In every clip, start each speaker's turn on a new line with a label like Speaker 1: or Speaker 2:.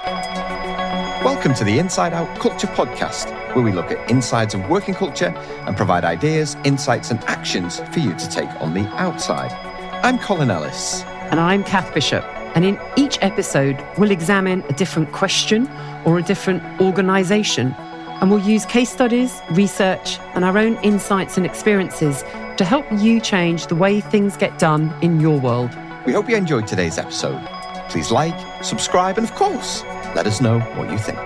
Speaker 1: Welcome to the Inside Out Culture Podcast, where we look at insides of working culture and provide ideas, insights and actions for you to take on the outside. I'm Colin Ellis.
Speaker 2: And I'm Kath Bishop. And in each episode, we'll examine a different question or a different organisation. And we'll use case studies, research and our own insights and experiences to help you change the way things get done in your world.
Speaker 1: We hope you enjoyed today's episode. Please like, subscribe and of course, let us know what you think.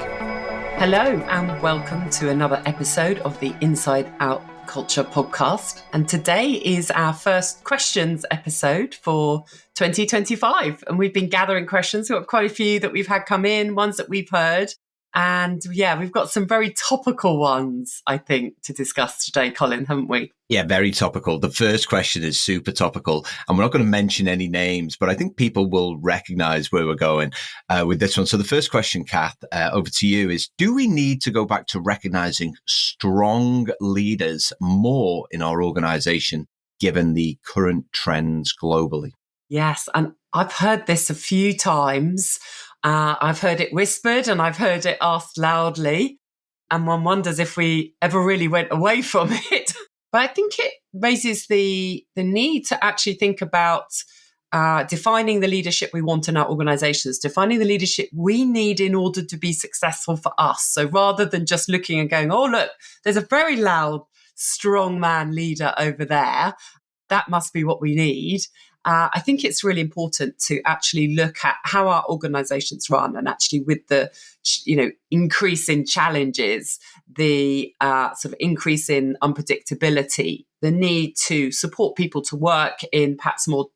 Speaker 2: Hello and welcome to another episode of the Inside Out Culture Podcast. And today is our first questions episode for 2025. And we've been gathering questions. We've got quite a few that we've had come in, ones that we've heard. And yeah, we've got some very topical ones, I think, to discuss today, Colin, haven't we?
Speaker 3: Yeah, very topical. The first question is super topical, and we're not going to mention any names, but I think people will recognize where we're going with this one. So the first question, Kath, over to you is, do we need to go back to recognizing strong leaders more in our organization, given the current trends globally?
Speaker 2: Yes, and I've heard this a few times. I've heard it whispered and I've heard it asked loudly. And one wonders if we ever really went away from it. But I think it raises the need to actually think about defining the leadership we want in our organizations, defining the leadership we need in order to be successful for us. So rather than just looking and going, oh, look, there's a very loud, strong man leader over there. That must be what we need. I think it's really important to actually look at how our organizations run, and actually with the, increase in challenges, the sort of increase in unpredictability, the need to support people to work in perhaps more,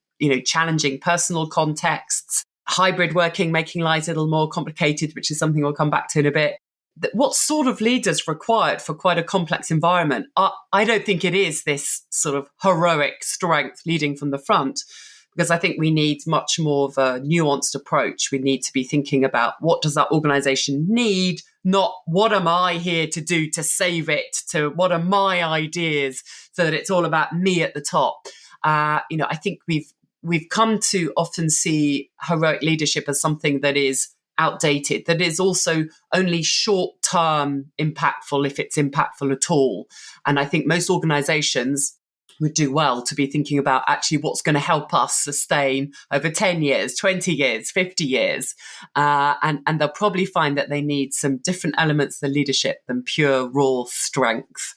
Speaker 2: challenging personal contexts, hybrid working, making lives a little more complicated, which is something we'll come back to in a bit. What sort of leaders required for quite a complex environment? I don't think it is this sort of heroic strength leading from the front, because I think we need much more of a nuanced approach. We need to be thinking about what does that organization need, not what am I here to do to save it, to what are my ideas, so that it's all about me at the top. I think we've come to often see heroic leadership as something that is outdated, that is also only short-term impactful, if it's impactful at all. And I think most organizations would do well to be thinking about actually what's going to help us sustain over 10 years, 20 years, 50 years. And they'll probably find that they need some different elements of the leadership than pure raw strength.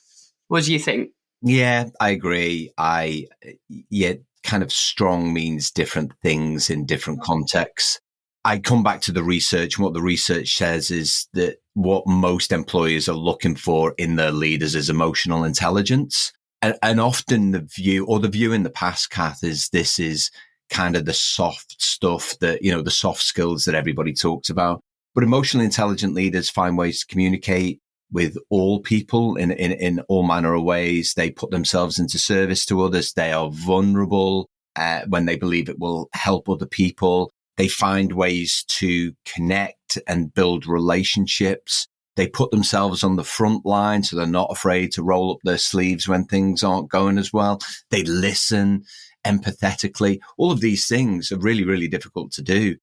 Speaker 2: What do you think?
Speaker 3: Yeah, I agree. Kind of strong means different things in different contexts. I come back to the research, and what the research says is that what most employers are looking for in their leaders is emotional intelligence. And often the view in the past, Kath, is this is kind of the soft stuff that, the soft skills that everybody talks about. But emotionally intelligent leaders find ways to communicate with all people in all manner of ways. They put themselves into service to others. They are vulnerable when they believe it will help other people. They find ways to connect and build relationships. They put themselves on the front line, so they're not afraid to roll up their sleeves when things aren't going as well. They listen empathetically. All of these things are really, really difficult to do.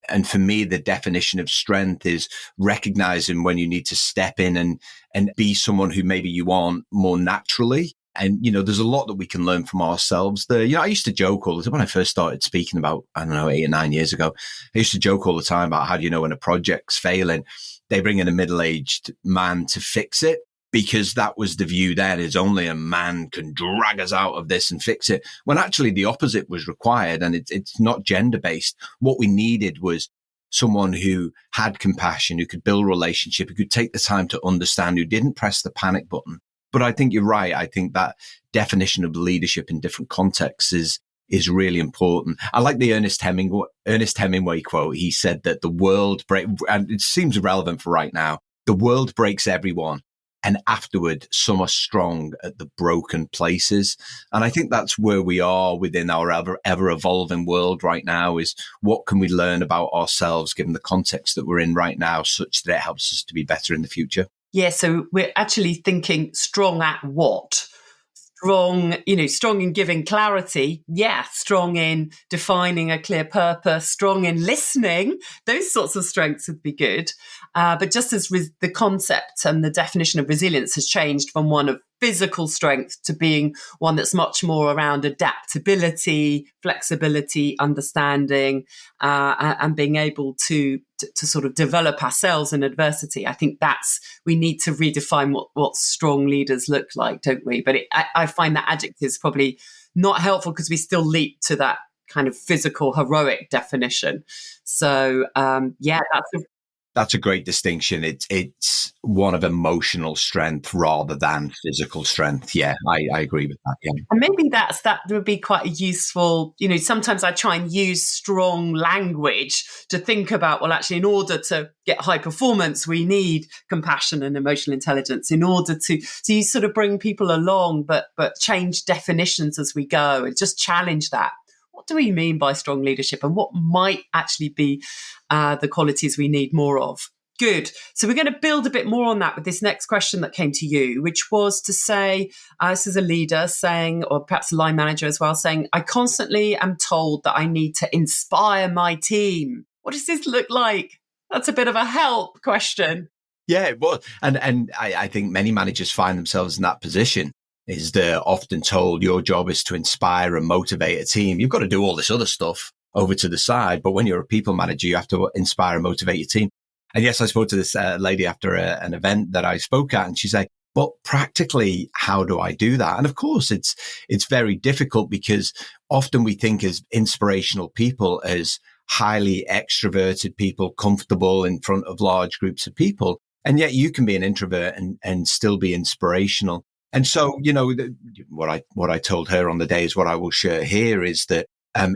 Speaker 3: And for me, the definition of strength is recognizing when you need to step in and be someone who maybe you aren't more naturally. And, there's a lot that we can learn from ourselves there. I used to joke all the time when I first started speaking about, 8 or 9 years ago, I used to joke all the time about how do you know when a project's failing? They bring in a middle-aged man to fix it, because that was the view then, is only a man can drag us out of this and fix it. When actually the opposite was required, and it's not gender-based. What we needed was someone who had compassion, who could build relationship, who could take the time to understand, who didn't press the panic button. But I think you're right. I think that definition of leadership in different contexts is really important. I like the Ernest Hemingway quote. He said that the world and it seems irrelevant for right now, the world breaks everyone, and afterward some are strong at the broken places. And I think that's where we are within our ever evolving world right now, is what can we learn about ourselves given the context that we're in right now, such that it helps us to be better in the future.
Speaker 2: Yeah, so we're actually thinking strong at what? strong in giving clarity. Yeah, strong in defining a clear purpose, strong in listening. Those sorts of strengths would be good. But just as the concept and the definition of resilience has changed from one of physical strength to being one that's much more around adaptability, flexibility, understanding, and being able to sort of develop ourselves in adversity. I think we need to redefine what strong leaders look like, don't we? But I find that adjective is probably not helpful because we still leap to that kind of physical, heroic definition. So,
Speaker 3: That's a great distinction. It's one of emotional strength rather than physical strength. Yeah, I agree with that. Yeah.
Speaker 2: And maybe that would be quite a useful, sometimes I try and use strong language to think about, well, actually, in order to get high performance, we need compassion and emotional intelligence in order to, so you sort of bring people along, but change definitions as we go and just challenge that. What do we mean by strong leadership and what might actually be the qualities we need more of? Good. So we're going to build a bit more on that with this next question that came to you, which was to say, this is a leader saying, or perhaps a line manager as well, saying, I constantly am told that I need to inspire my team. What does this look like? That's a bit of a help question.
Speaker 3: Yeah, well, and I think many managers find themselves in that position. Is they're often told your job is to inspire and motivate a team. You've got to do all this other stuff over to the side. But when you're a people manager, you have to inspire and motivate your team. And yes, I spoke to this lady after an event that I spoke at, and she's like, but practically, how do I do that? And of course, it's very difficult because often we think as inspirational people as highly extroverted people, comfortable in front of large groups of people. And yet you can be an introvert and still be inspirational. And so, what I told her on the day is what I will share here is that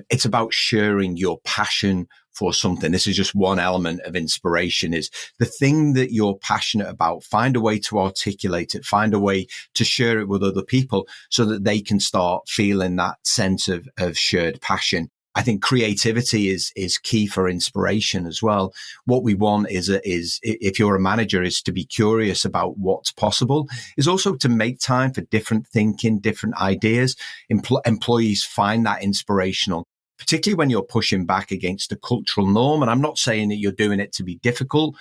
Speaker 3: it's about sharing your passion for something. This is just one element of inspiration, is the thing that you're passionate about. Find a way to articulate it, find a way to share it with other people so that they can start feeling that sense of shared passion. I think creativity is key for inspiration as well. What we want is if you're a manager, is to be curious about what's possible, is also to make time for different thinking, different ideas. Employees find that inspirational, particularly when you're pushing back against a cultural norm. And I'm not saying that you're doing it to be difficult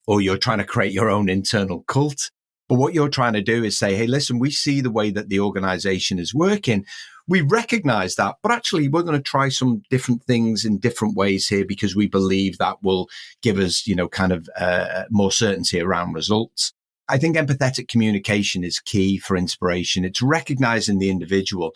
Speaker 3: or you're trying to create your own internal cult. But what you're trying to do is say, hey, listen, we see the way that the organization is working. We recognize that, but actually we're going to try some different things in different ways here because we believe that will give us, more certainty around results. I think empathetic communication is key for inspiration. It's recognizing the individual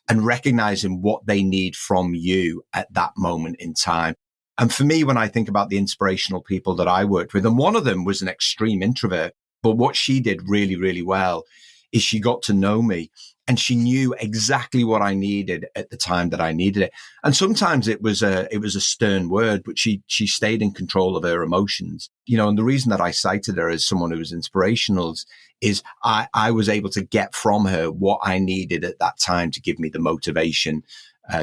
Speaker 3: and recognizing what they need from you at that moment in time. And for me, when I think about the inspirational people that I worked with, and one of them was an extreme introvert, but what she did really, really well is she got to know me and she knew exactly what I needed at the time that I needed it. And sometimes it was a stern word, but she stayed in control of her emotions. And the reason that I cited her as someone who was inspirational is I was able to get from her what I needed at that time to give me the motivation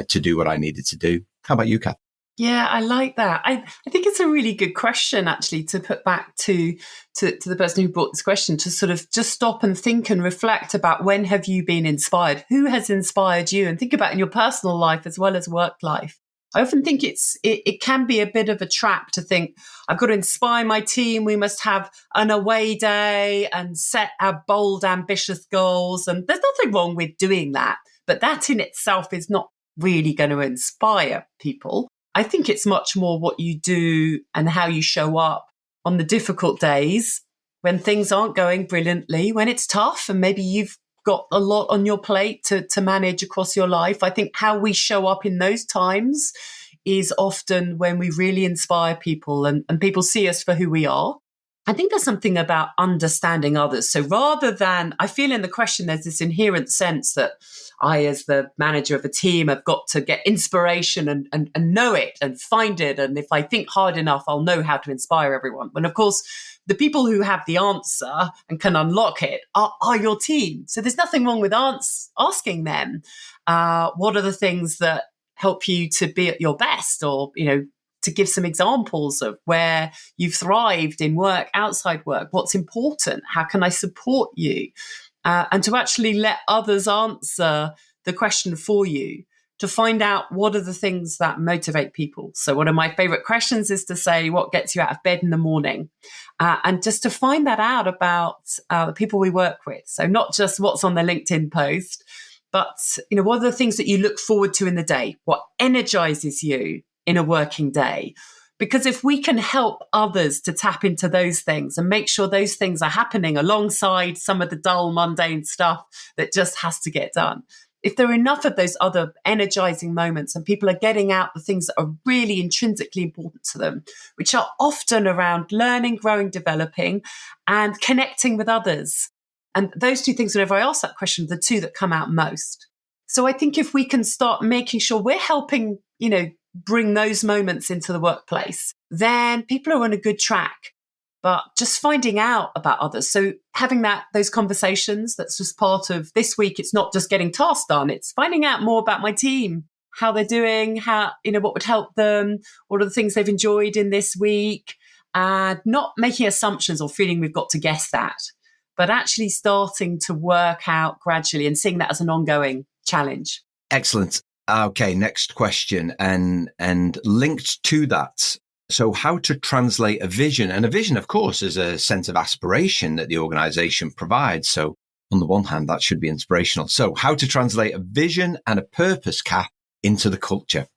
Speaker 3: to do what I needed to do. How about you, Kath?
Speaker 2: Yeah, I like that. I think it's a really good question, actually, to put back to the person who brought this question, to sort of just stop and think and reflect about when have you been inspired? Who has inspired you? And think about in your personal life as well as work life. I often think it can be a bit of a trap to think, I've got to inspire my team. We must have an away day and set our bold, ambitious goals. And there's nothing wrong with doing that. But that in itself is not really going to inspire people. I think it's much more what you do and how you show up on the difficult days when things aren't going brilliantly, when it's tough and maybe you've got a lot on your plate to manage across your life. I think how we show up in those times is often when we really inspire people and people see us for who we are. I think there's something about understanding others. So rather than, I feel in the question, there's this inherent sense that I, as the manager of a team, have got to get inspiration and know it and find it. And if I think hard enough, I'll know how to inspire everyone. When, of course, the people who have the answer and can unlock it are your team. So there's nothing wrong with asking them, what are the things that help you to be at your best, or, to give some examples of where you've thrived in work, outside work, what's important, how can I support you? and to actually let others answer the question for you, to find out what are the things that motivate people. So one of my favorite questions is to say, what gets you out of bed in the morning? And just to find that out about the people we work with. So not just what's on their LinkedIn post, but what are the things that you look forward to in the day? What energizes you in a working day? Because if we can help others to tap into those things and make sure those things are happening alongside some of the dull, mundane stuff that just has to get done, if there are enough of those other energizing moments and people are getting out the things that are really intrinsically important to them, which are often around learning, growing, developing, and connecting with others. And those two things, whenever I ask that question, are the two that come out most. So I think if we can start making sure we're helping, bring those moments into the workplace, then people are on a good track. But just finding out about others. So having those conversations, that's just part of this week. It's not just getting tasks done. It's finding out more about my team, how they're doing, what would help them, what are the things they've enjoyed in this week, and not making assumptions or feeling we've got to guess that, but actually starting to work out gradually and seeing that as an ongoing challenge.
Speaker 3: Excellent. Okay, next question. And linked to that, so how to translate a vision. And a vision, of course, is a sense of aspiration that the organization provides. So on the one hand, that should be inspirational. So how to translate a vision and a purpose, Kath, into the culture.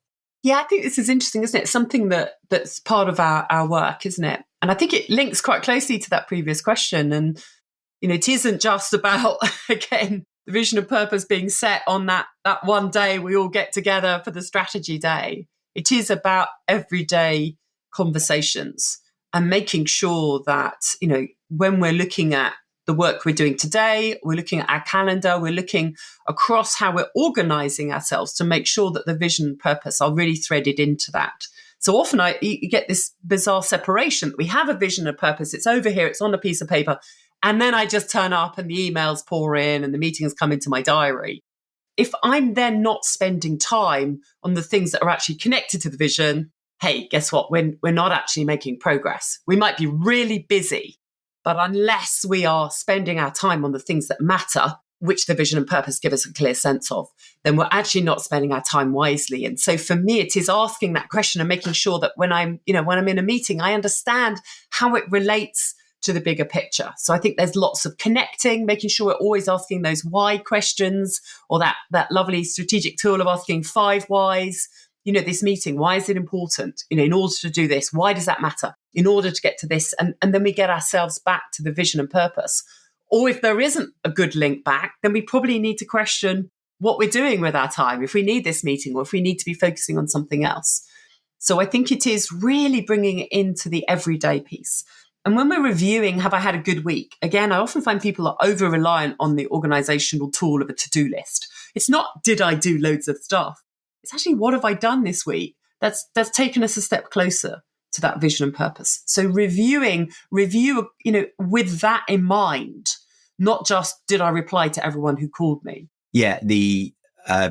Speaker 2: Yeah, I think this is interesting, isn't it? Something that's part of our work, isn't it? And I think it links quite closely to that previous question. And, it isn't just about, again, the vision and purpose being set on that one day we all get together for the strategy day. It is about everyday conversations and making sure that, when we're looking at the work we're doing today, we're looking at our calendar, we're looking across how we're organizing ourselves to make sure that the vision and purpose are really threaded into that. So often you get this bizarre separation that we have a vision and purpose, it's over here, it's on a piece of paper, and then I just turn up and the emails pour in and the meetings come into my diary. If I'm then not spending time on the things that are actually connected to the vision, hey, guess what? We're not actually making progress. We might be really busy, but unless we are spending our time on the things that matter, which the vision and purpose give us a clear sense of, then we're actually not spending our time wisely. And so for me, it is asking that question and making sure that when I'm in a meeting, I understand how it relates to the bigger picture. So I think there's lots of connecting, making sure we're always asking those why questions, or that lovely strategic tool of asking 5 whys. This meeting, why is it important? In order to do this, why does that matter? In order to get to this, and then we get ourselves back to the vision and purpose. Or if there isn't a good link back, then we probably need to question what we're doing with our time, if we need this meeting or if we need to be focusing on something else. So I think it is really bringing it into the everyday piece. And when we're reviewing, have I had a good week? Again, I often find people are over-reliant on the organizational tool of a to-do list. It's not, did I do loads of stuff? It's actually, what have I done this week? That's taken us a step closer to that vision and purpose. So review, with that in mind, not just, did I reply to everyone who called me?
Speaker 3: Yeah, the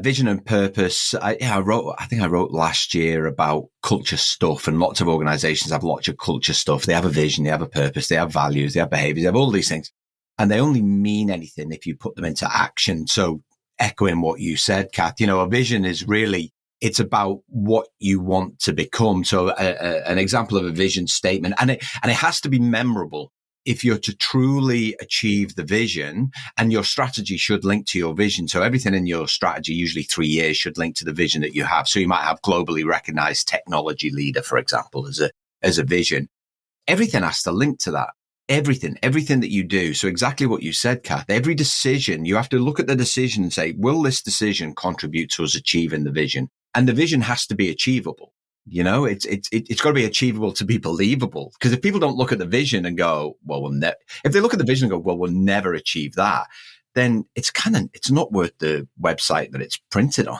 Speaker 3: vision and purpose. I think I wrote last year about culture stuff, and lots of organizations have lots of culture stuff. They have a vision, they have a purpose, they have values, they have behaviors, they have all these things. And they only mean anything if you put them into action. So echoing what you said, Kath, a vision is really, it's about what you want to become. So an example of a vision statement, and it has to be memorable. If you're to truly achieve the vision, and your strategy should link to your vision. So everything in your strategy, usually 3 years, should link to the vision that you have. So you might have globally recognized technology leader, for example, as a vision. Everything has to link to that. Everything that you do. So exactly what you said, Kath, every decision, you have to look at the decision and say, will this decision contribute to us achieving the vision? And the vision has to be achievable. It's got to be achievable to be believable. Because if people don't look at the vision and go, well, if they look at the vision and go, well, we'll never achieve that, then it's not worth the website that it's printed on,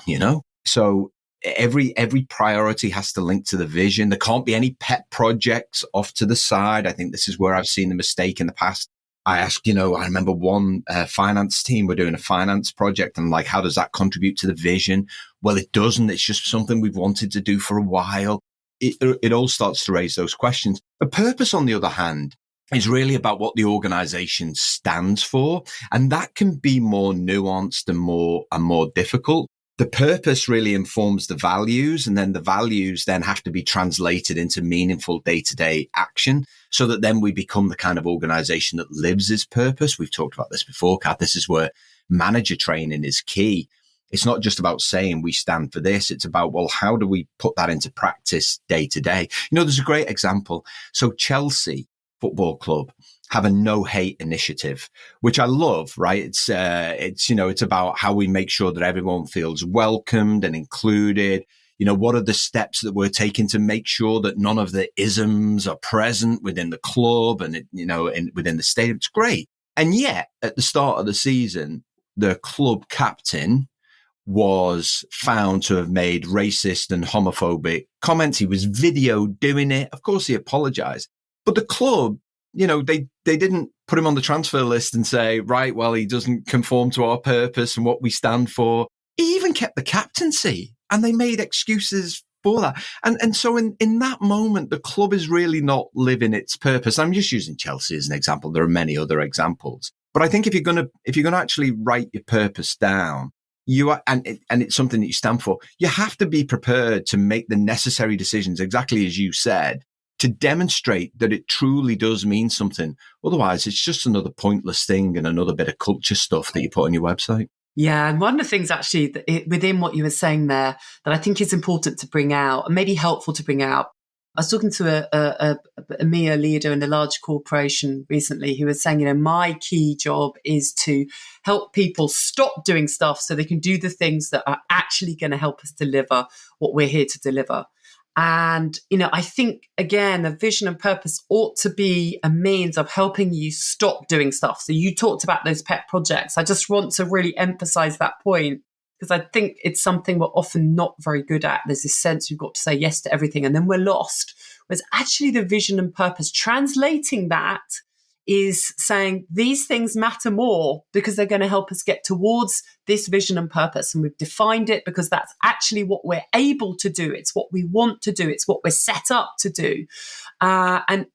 Speaker 3: So every priority has to link to the vision. There can't be any pet projects off to the side. I think this is where I've seen the mistake in the past. I asked, I remember one finance team were doing a finance project, and how does that contribute to the vision? Well, it doesn't. It's just something we've wanted to do for a while. It all starts to raise those questions. A purpose, on the other hand, is really about what the organization stands for. And that can be more nuanced and more difficult. The purpose really informs the values, and then the values then have to be translated into meaningful day-to-day action so that then we become the kind of organization that lives its purpose. We've talked about this before, Kath. This is where manager training is key. It's not just about saying we stand for this. It's about, well, how do we put that into practice day to day? You know, there's a great example. So Chelsea Football Club have a no hate initiative, which I love, right? It's about how we make sure that everyone feels welcomed and included. You know, what are the steps that we're taking to make sure that none of the isms are present within the club and, within the stadium? It's great. And yet at the start of the season, the club captain was found to have made racist and homophobic comments. He was videoed doing it. Of course, he apologized. But the club, they didn't put him on the transfer list and say, right, well, he doesn't conform to our purpose and what we stand for. He even kept the captaincy, and they made excuses for that. And so in that moment, the club is really not living its purpose. I'm just using Chelsea as an example. There are many other examples. But I think if you're going to actually write your purpose down, and it's something that you stand for, you have to be prepared to make the necessary decisions, exactly as you said, to demonstrate that it truly does mean something. Otherwise, it's just another pointless thing and another bit of culture stuff that you put on your website.
Speaker 2: Yeah, and one of the things actually that within what you were saying there that I think is important to bring out and maybe helpful to bring out. I was talking to a EMEA leader in a large corporation recently who was saying, my key job is to help people stop doing stuff so they can do the things that are actually going to help us deliver what we're here to deliver. And, I think, again, a vision and purpose ought to be a means of helping you stop doing stuff. So you talked about those pet projects. I just want to really emphasize that point, because I think it's something we're often not very good at. There's this sense we've got to say yes to everything and then we're lost. Whereas actually the vision and purpose, translating that is saying these things matter more because they're going to help us get towards this vision and purpose. And we've defined it because that's actually what we're able to do. It's what we want to do. It's what we're set up to do. And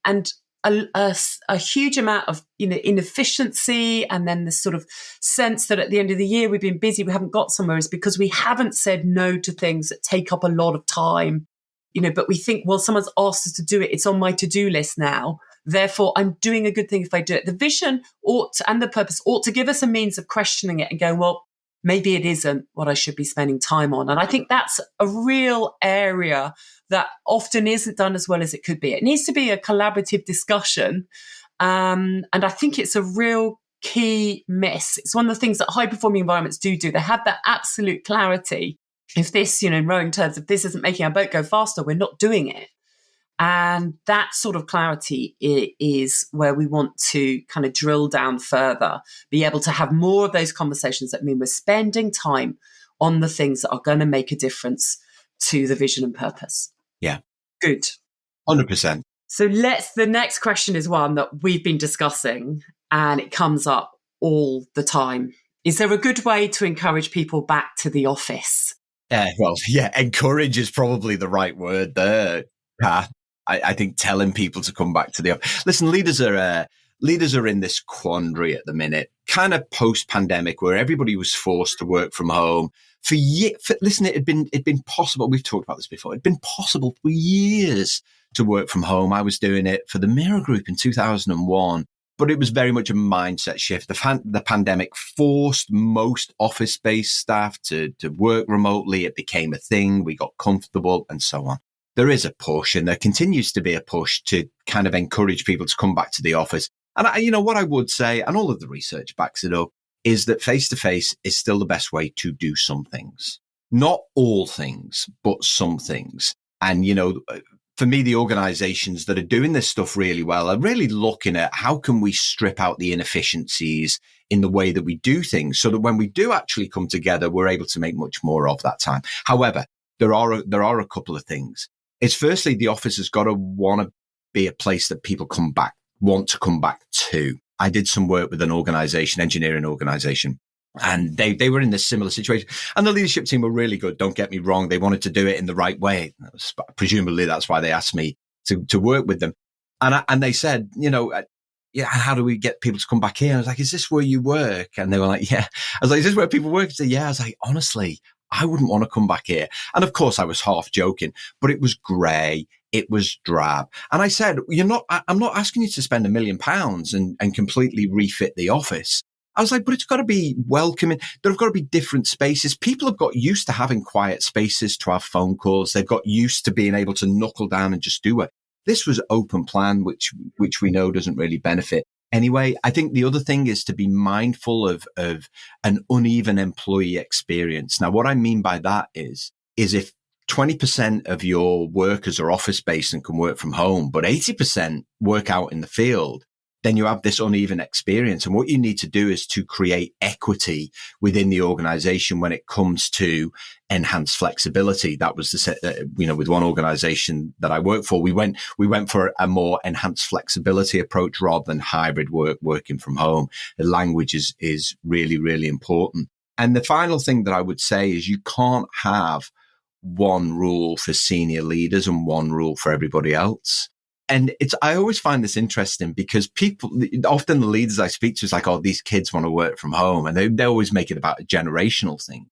Speaker 2: a huge amount of inefficiency, and then this sort of sense that at the end of the year we've been busy, we haven't got somewhere, is because we haven't said no to things that take up a lot of time. But we think, well, someone's asked us to do it. It's on my to-do list now. Therefore, I'm doing a good thing if I do it. The vision and the purpose ought to give us a means of questioning it and going, well, maybe it isn't what I should be spending time on. And I think that's a real area that often isn't done as well as it could be. It needs to be a collaborative discussion. And I think it's a real key miss. It's one of the things that high-performing environments do. They have that absolute clarity. If this, in rowing terms, if this isn't making our boat go faster, we're not doing it. And that sort of clarity is where we want to kind of drill down further, be able to have more of those conversations that mean we're spending time on the things that are going to make a difference to the vision and purpose.
Speaker 3: Yeah.
Speaker 2: Good.
Speaker 3: 100%.
Speaker 2: So the next question is one that we've been discussing and it comes up all the time. Is there a good way to encourage people back to the office?
Speaker 3: Encourage is probably the right word there. I think telling people to come back to the office. Listen, leaders are in this quandary at the minute, kind of post-pandemic, where everybody was forced to work from home. Listen, it had been possible. We've talked about this before. It'd been possible for years to work from home. I was doing it for the Mirror Group in 2001, but it was very much a mindset shift. The pandemic forced most office-based staff to work remotely. It became a thing. We got comfortable and so on. There is a push, and there continues to be a push to kind of encourage people to come back to the office. And what I would say, and all of the research backs it up, is that face-to-face is still the best way to do some things. Not all things, but some things. And, for me, the organizations that are doing this stuff really well are really looking at how can we strip out the inefficiencies in the way that we do things so that when we do actually come together, we're able to make much more of that time. However, there are a couple of things. It's firstly, the office has got to want to be a place that people want to come back to. I did some work with an engineering organization, and they were in this similar situation. And the leadership team were really good. Don't get me wrong. They wanted to do it in the right way. Presumably that's why they asked me to work with them. And they said, yeah, how do we get people to come back here? I was like, is this where you work? And they were like, yeah. I was like, is this where people work? I said, yeah. I was like, honestly, I wouldn't want to come back here. And of course I was half joking, but it was grey. It was drab. And I said, I'm not asking you to spend £1 million and completely refit the office. I was like, but it's got to be welcoming. There have got to be different spaces. People have got used to having quiet spaces to have phone calls. They've got used to being able to knuckle down and just do it. This was open plan, which we know doesn't really benefit. Anyway, I think the other thing is to be mindful of an uneven employee experience. Now, what I mean by that is if 20% of your workers are office-based and can work from home, but 80% work out in the field, then you have this uneven experience. And what you need to do is to create equity within the organization when it comes to enhanced flexibility. That was with one organization that I work for, we went for a more enhanced flexibility approach rather than hybrid working from home. The language is really, really important. And the final thing that I would say is you can't have one rule for senior leaders and one rule for everybody else. And I always find this interesting because often the leaders I speak to is like, oh, these kids want to work from home. And they always make it about a generational thing.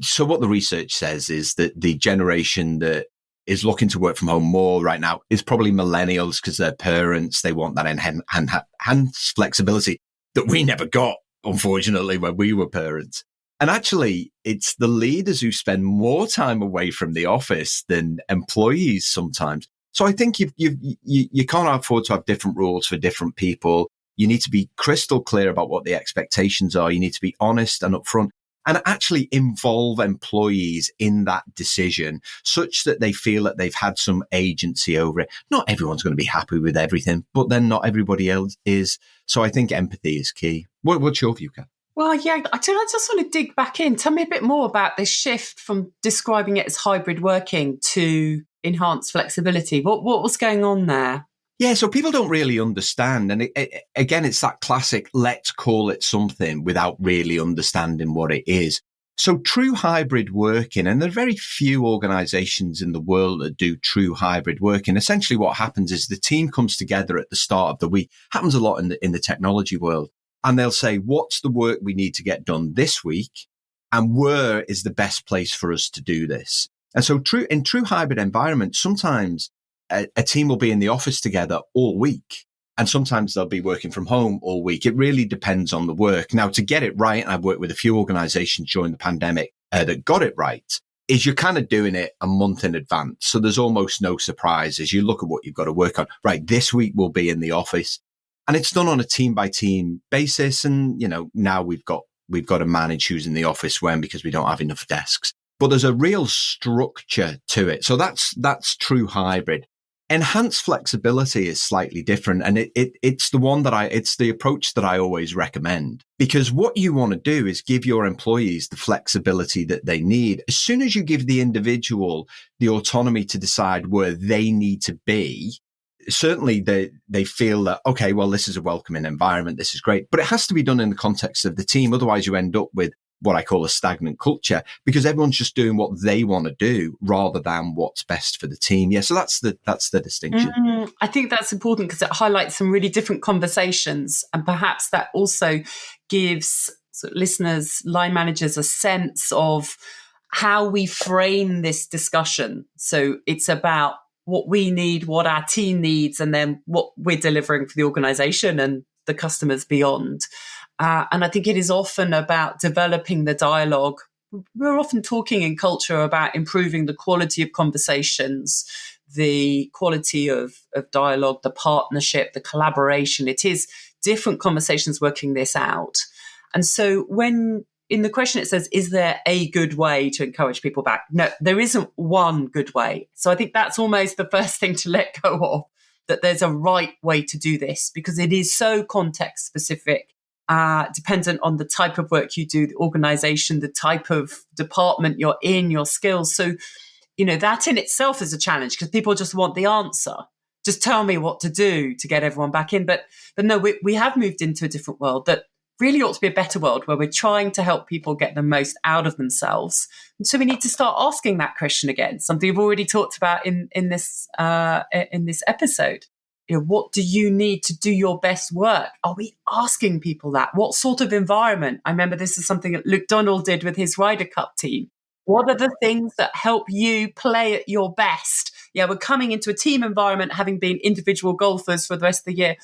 Speaker 3: So what the research says is that the generation that is looking to work from home more right now is probably millennials because their parents, they want that enhanced flexibility that we never got, unfortunately, when we were parents. And actually, it's the leaders who spend more time away from the office than employees sometimes. So I think you can't afford to have different rules for different people. You need to be crystal clear about what the expectations are. You need to be honest and upfront and actually involve employees in that decision such that they feel that they've had some agency over it. Not everyone's going to be happy with everything, but then not everybody else is. So I think empathy is key. What's your view, Kat?
Speaker 2: Well, yeah, I just want to dig back in. Tell me a bit more about this shift from describing it as hybrid working to enhanced flexibility. What was going on there?
Speaker 3: Yeah, so people don't really understand. And again, it's that classic, let's call it something without really understanding what it is. So true hybrid working, and there are very few organizations in the world that do true hybrid working. Essentially what happens is the team comes together at the start of the week. Happens a lot in the technology world. And they'll say, what's the work we need to get done this week? And where is the best place for us to do this? And so in true hybrid environments, sometimes a team will be in the office together all week. And sometimes they'll be working from home all week. It really depends on the work. Now, to get it right, and I've worked with a few organizations during the pandemic that got it right, is you're kind of doing it a month in advance. So there's almost no surprises. You look at what you've got to work on. Right, this week we'll be in the office. And it's done on a team by team basis. And, now we've got to manage who's in the office when, because we don't have enough desks. But there's a real structure to it. So that's true hybrid. Enhanced flexibility is slightly different. And it's the approach that I always recommend, because what you want to do is give your employees the flexibility that they need. As soon as you give the individual the autonomy to decide where they need to be, certainly they feel that, okay, well, this is a welcoming environment. This is great, but it has to be done in the context of the team. Otherwise you end up with what I call a stagnant culture, because everyone's just doing what they want to do rather than what's best for the team. Yeah. So that's the distinction.
Speaker 2: I think that's important because it highlights some really different conversations, and perhaps that also gives sort of listeners, line managers, a sense of how we frame this discussion. So it's about what we need, what our team needs, and then what we're delivering for the organization and the customers beyond. And I think it is often about developing the dialogue. We're often talking in culture about improving the quality of conversations, the quality of dialogue, the partnership, the collaboration. It is different conversations working this out. And so when in the question it says, is there a good way to encourage people back? No, there isn't one good way. So I think that's almost the first thing to let go of, that there's a right way to do this, because it is so context specific, dependent on the type of work you do, the organization, the type of department you're in, your skills. So, that in itself is a challenge, because people just want the answer. Just tell me what to do to get everyone back in. But no, we have moved into a different world that really ought to be a better world, where we're trying to help people get the most out of themselves. And so we need to start asking that question again, something we've already talked about in this episode. What do you need to do your best work? Are we asking people that? What sort of environment? I remember this is something that Luke Donald did with his Ryder Cup team. What are the things that help you play at your best? Yeah, we're coming into a team environment, having been individual golfers for the rest of the year.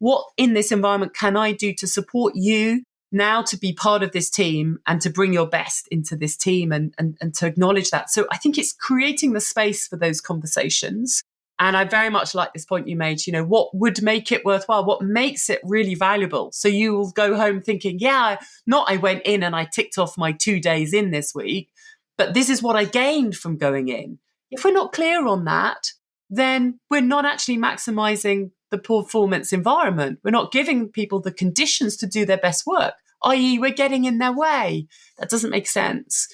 Speaker 2: What in this environment can I do to support you now to be part of this team and to bring your best into this team and to acknowledge that? So I think it's creating the space for those conversations. And I very much like this point you made, what would make it worthwhile? What makes it really valuable? So you will go home thinking, I went in and I ticked off my 2 days in this week, but this is what I gained from going in. If we're not clear on that, then we're not actually maximizing the performance environment. We're not giving people the conditions to do their best work, i.e. we're getting in their way. That doesn't make sense.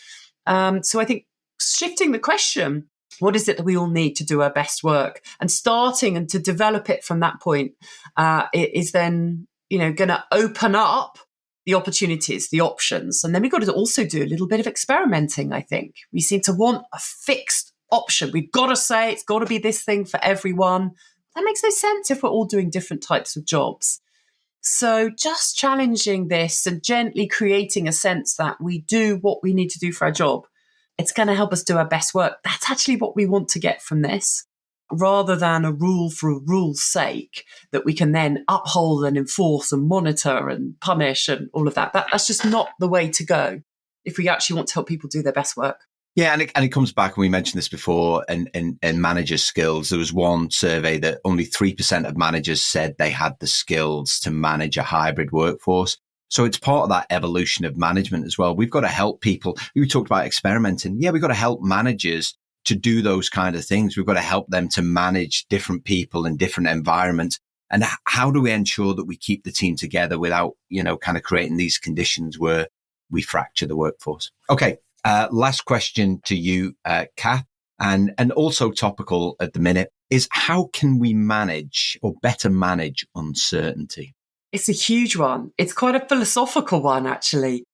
Speaker 2: So I think shifting the question, what is it that we all need to do our best work, and starting and to develop it from that point is then, going to open up the opportunities, the options. And then we've got to also do a little bit of experimenting, I think. We seem to want a fixed option. We've got to say it's got to be this thing for everyone. That makes no sense if we're all doing different types of jobs. So just challenging this and gently creating a sense that we do what we need to do for our job. It's going to help us do our best work. That's actually what we want to get from this, rather than a rule for a rule's sake that we can then uphold and enforce and monitor and punish and all of that. That's just not the way to go if we actually want to help people do their best work.
Speaker 3: Yeah, and it comes back, and we mentioned this before, and managers' skills. There was one survey that only 3% of managers said they had the skills to manage a hybrid workforce. So it's part of that evolution of management as well. We've got to help people. We talked about experimenting. Yeah, we've got to help managers to do those kind of things. We've got to help them to manage different people in different environments. And how do we ensure that we keep the team together without, kind of creating these conditions where we fracture the workforce? Okay. Last question to you, Kath, and also topical at the minute, is how can we manage or better manage uncertainty?
Speaker 2: It's a huge one. It's quite a philosophical one, actually.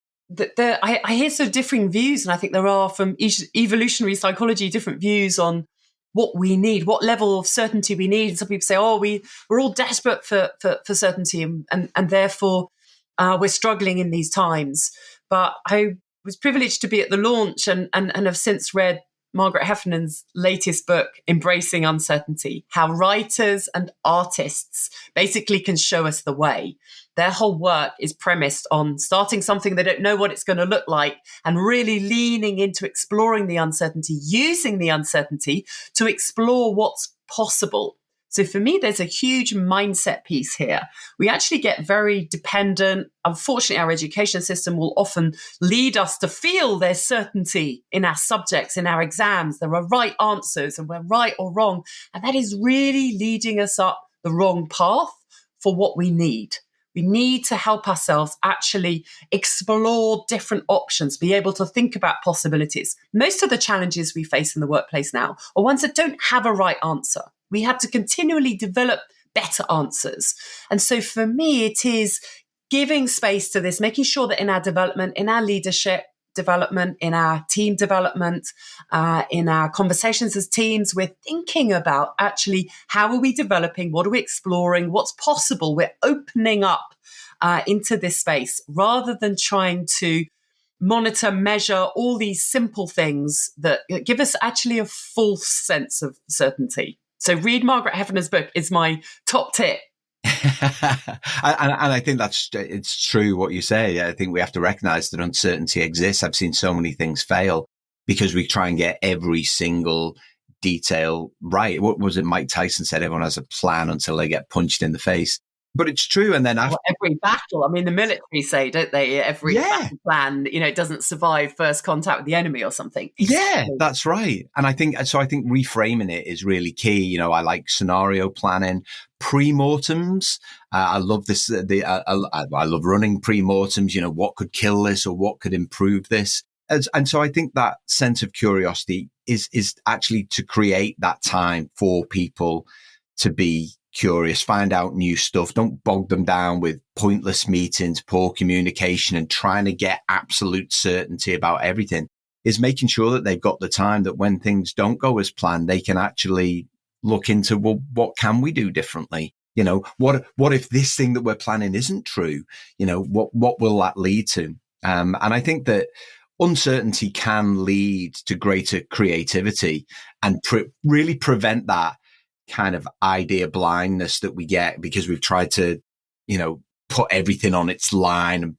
Speaker 2: I hear so differing views, and I think there are, from evolutionary psychology, different views on what we need, what level of certainty we need. And some people say, we're all desperate for certainty, and therefore we're struggling in these times. But I was privileged to be at the launch and have since read Margaret Heffernan's latest book, Embracing Uncertainty, how writers and artists basically can show us the way. Their whole work is premised on starting something they don't know what it's going to look like and really leaning into exploring the uncertainty, using the uncertainty to explore what's possible. So for me, there's a huge mindset piece here. We actually get very dependent. Unfortunately, our education system will often lead us to feel there's certainty in our subjects, in our exams. There are right answers and we're right or wrong. And that is really leading us up the wrong path for what we need. We need to help ourselves actually explore different options, be able to think about possibilities. Most of the challenges we face in the workplace now are ones that don't have a right answer. We have to continually develop better answers. And so for me, it is giving space to this, making sure that in our development, in our leadership development, in our team development, in our conversations as teams, we're thinking about actually how are we developing, what are we exploring, what's possible. We're opening up into this space rather than trying to monitor, measure all these simple things that give us actually a false sense of certainty. So read Margaret Heffernan's book is my top tip.
Speaker 3: and I think it's true what you say. I think we have to recognize that uncertainty exists. I've seen so many things fail because we try and get every single detail right. What was it Mike Tyson said? Everyone has a plan until they get punched in the face. But it's true. And then after
Speaker 2: every battle, the military say, don't they? Every battle plan, it doesn't survive first contact with the enemy or something.
Speaker 3: Yeah, that's right. And I think reframing it is really key. I like scenario planning, pre-mortems. I love this. I love running pre-mortems. What could kill this or what could improve this? And so I think that sense of curiosity is actually to create that time for people to be curious, find out new stuff. Don't bog them down with pointless meetings, poor communication, and trying to get absolute certainty about everything. Is making sure that they've got the time that when things don't go as planned, they can actually look into, well, what can we do differently? What if this thing that we're planning isn't true? What will that lead to? And I think that uncertainty can lead to greater creativity and really prevent that kind of idea blindness that we get because we've tried to, put everything on its line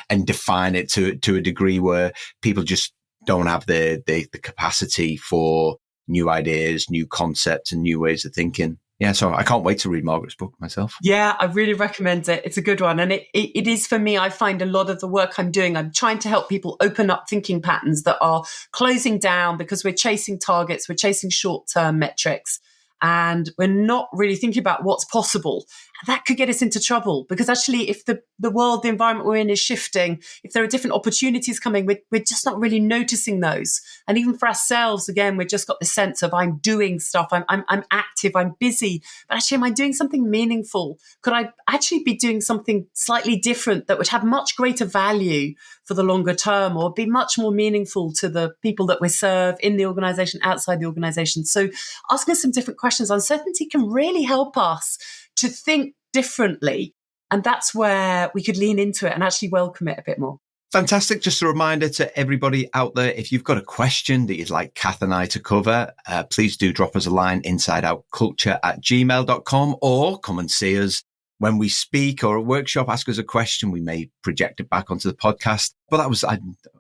Speaker 3: and define it to a degree where people just don't have the capacity for new ideas, new concepts, and new ways of thinking. Yeah, so I can't wait to read Margaret's book myself.
Speaker 2: Yeah, I really recommend it. It's a good one. And it is for me, I find a lot of the work I'm doing, I'm trying to help people open up thinking patterns that are closing down because we're chasing targets, we're chasing short-term metrics, and we're not really thinking about what's possible. That could get us into trouble because actually if the world, the environment we're in is shifting, if there are different opportunities coming, we're just not really noticing those. And even for ourselves, again, we've just got this sense of I'm doing stuff, I'm active, I'm busy, but actually am I doing something meaningful? Could I actually be doing something slightly different that would have much greater value for the longer term or be much more meaningful to the people that we serve in the organisation, outside the organisation? So asking some different questions, uncertainty can really help us to think differently. And that's where we could lean into it and actually welcome it a bit more.
Speaker 3: Fantastic. Just a reminder to everybody out there, if you've got a question that you'd like Kath and I to cover, please do drop us a line, insideoutculture@gmail.com, or come and see us when we speak or a workshop. Ask us a question. We may project it back onto the podcast. But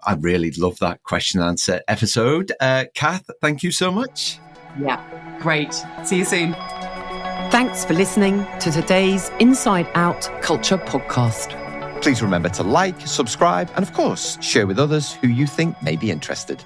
Speaker 3: I really love that question and answer episode. Kath, thank you so much.
Speaker 2: Yeah, great. See you soon. Thanks for listening to today's Inside Out Culture podcast.
Speaker 1: Please remember to like, subscribe, and of course, share with others who you think may be interested.